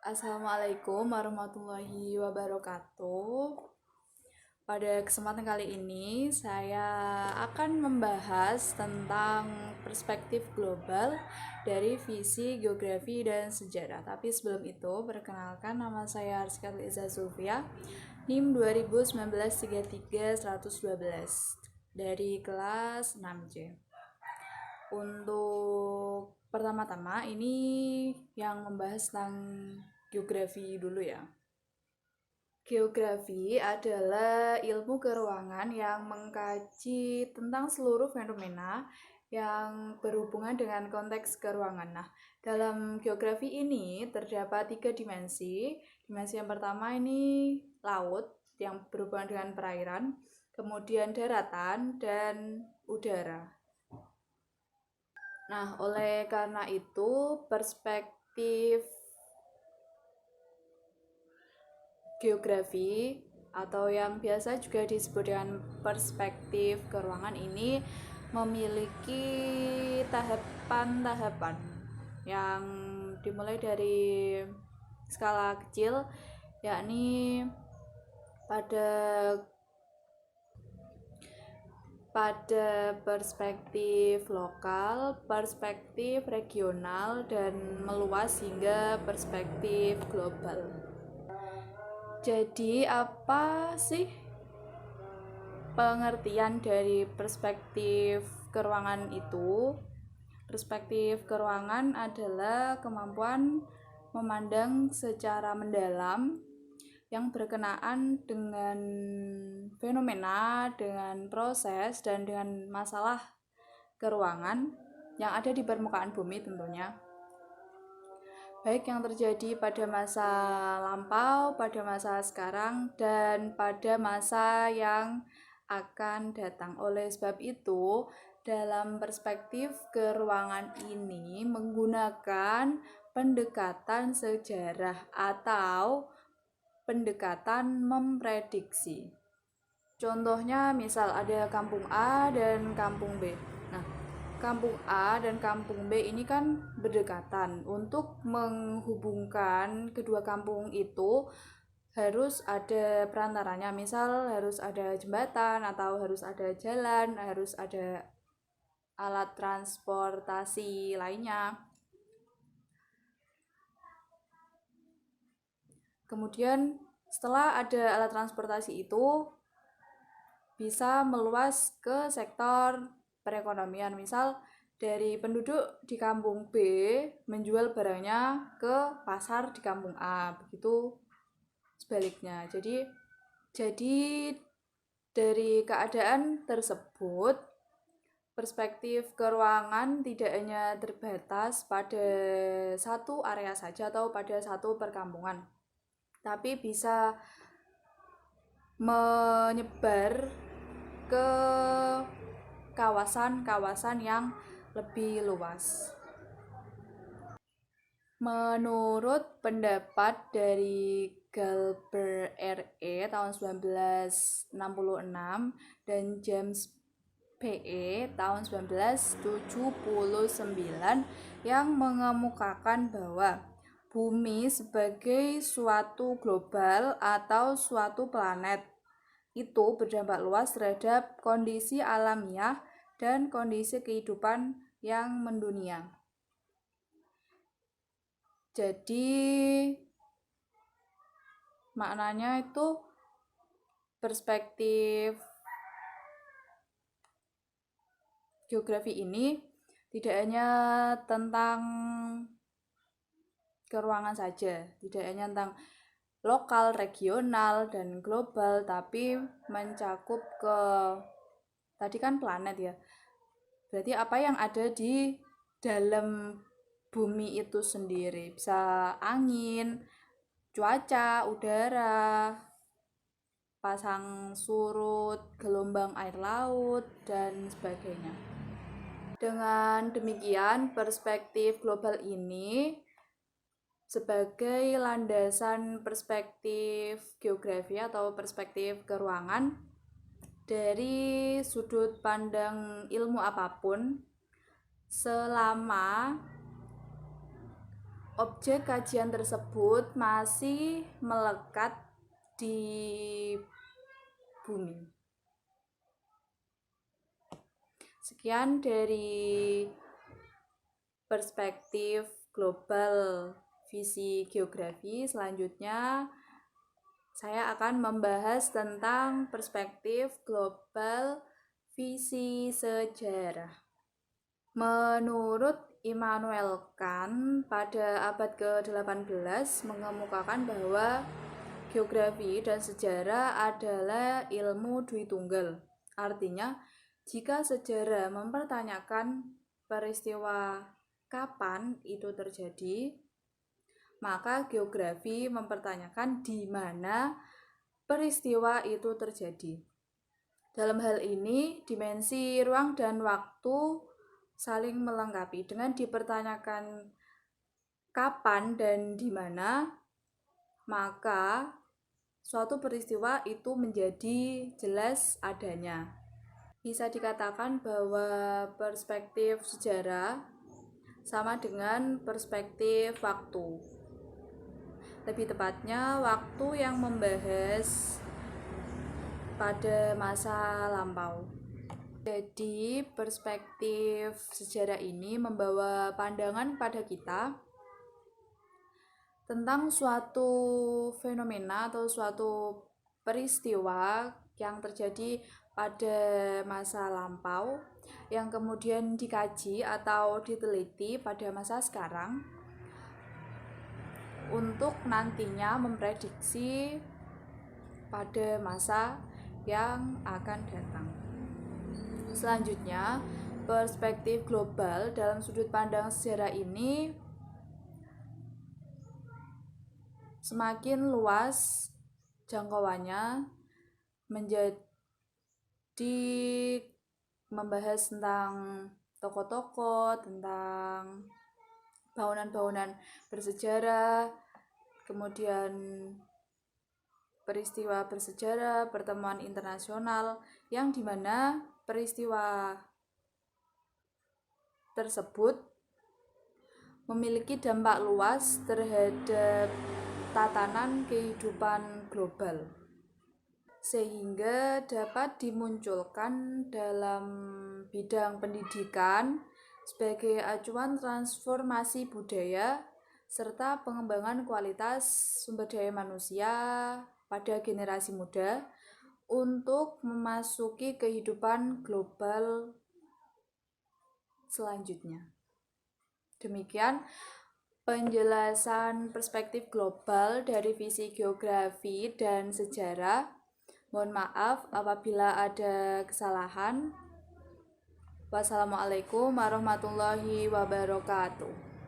Assalamualaikum warahmatullahi wabarakatuh. Pada kesempatan kali ini, saya akan membahas tentang perspektif global dari visi geografi dan sejarah. Tapi sebelum itu, perkenalkan nama saya Arska Liza Zulfia, NIM 2019-33-112 dari kelas 6C. Untuk pertama-tama ini yang membahas tentang geografi dulu ya. Geografi adalah ilmu keruangan yang mengkaji tentang seluruh fenomena yang berhubungan dengan konteks keruangan. Nah, dalam geografi ini terdapat 3 dimensi. Dimensi yang pertama ini laut yang berhubungan dengan perairan, kemudian daratan, dan udara. Nah, oleh karena itu, perspektif geografi atau yang biasa juga disebut dengan perspektif keruangan ini memiliki tahapan-tahapan yang dimulai dari skala kecil, yakni pada perspektif lokal, perspektif regional, dan meluas hingga perspektif global. Jadi apa sih pengertian dari perspektif keruangan itu? Perspektif keruangan adalah kemampuan memandang secara mendalam yang berkenaan dengan fenomena, dengan proses, dan dengan masalah keruangan yang ada di permukaan bumi tentunya. Baik yang terjadi pada masa lampau, pada masa sekarang, dan pada masa yang akan datang. Oleh sebab itu, dalam perspektif keruangan ini menggunakan pendekatan sejarah atau pendekatan memprediksi. Contohnya misal ada kampung A dan kampung B. Nah, kampung A dan kampung B ini kan berdekatan. Untuk menghubungkan kedua kampung itu harus ada perantaranya, misal harus ada jembatan atau harus ada jalan, harus ada alat transportasi lainnya. Kemudian setelah ada alat transportasi itu bisa meluas ke sektor perekonomian, misal dari penduduk di kampung B menjual barangnya ke pasar di kampung A, begitu sebaliknya. Jadi dari keadaan tersebut, perspektif keruangan tidak hanya terbatas pada satu area saja atau pada satu perkampungan, tapi bisa menyebar ke kawasan-kawasan yang lebih luas. Menurut pendapat dari Galbraith R.E. tahun 1966 dan James P.E. tahun 1979 yang mengemukakan bahwa bumi sebagai suatu global atau suatu planet itu berdampak luas terhadap kondisi alamiah dan kondisi kehidupan yang mendunia. Jadi maknanya itu perspektif geografi ini tidak hanya tentang keruangan saja, tidak hanya tentang lokal, regional, dan global, tapi mencakup ke tadi kan planet ya. Berarti apa yang ada di dalam bumi itu sendiri, bisa angin, cuaca, udara, pasang surut, gelombang air laut, dan sebagainya. Dengan demikian, perspektif global ini sebagai landasan perspektif geografi atau perspektif keruangan dari sudut pandang ilmu apapun, selama objek kajian tersebut masih melekat di bumi. Sekian dari perspektif global visi geografi. Selanjutnya saya akan membahas tentang perspektif global visi sejarah. Menurut Immanuel Kant pada abad ke-18 mengemukakan bahwa geografi dan sejarah adalah ilmu dui tunggal. Artinya, jika sejarah mempertanyakan peristiwa kapan itu terjadi, maka geografi mempertanyakan di mana peristiwa itu terjadi. Dalam hal ini, dimensi ruang dan waktu saling melengkapi. Dengan dipertanyakan kapan dan di mana, maka suatu peristiwa itu menjadi jelas adanya. Bisa dikatakan bahwa perspektif sejarah sama dengan perspektif waktu. Lebih tepatnya, waktu yang membahas pada masa lampau. Jadi, perspektif sejarah ini membawa pandangan pada kita tentang suatu fenomena atau suatu peristiwa yang terjadi pada masa lampau yang kemudian dikaji atau diteliti pada masa sekarang untuk nantinya memprediksi pada masa yang akan datang. Selanjutnya, perspektif global dalam sudut pandang sejarah ini semakin luas jangkauannya, menjadi membahas tentang tokoh-tokoh, tentang bangunan-bangunan bersejarah, kemudian peristiwa bersejarah, pertemuan internasional, yang dimana peristiwa tersebut memiliki dampak luas terhadap tatanan kehidupan global, sehingga dapat dimunculkan dalam bidang pendidikan sebagai acuan transformasi budaya serta pengembangan kualitas sumber daya manusia pada generasi muda untuk memasuki kehidupan global selanjutnya. Demikian penjelasan perspektif global dari visi geografi dan sejarah. Mohon maaf apabila ada kesalahan. Wassalamualaikum warahmatullahi wabarakatuh.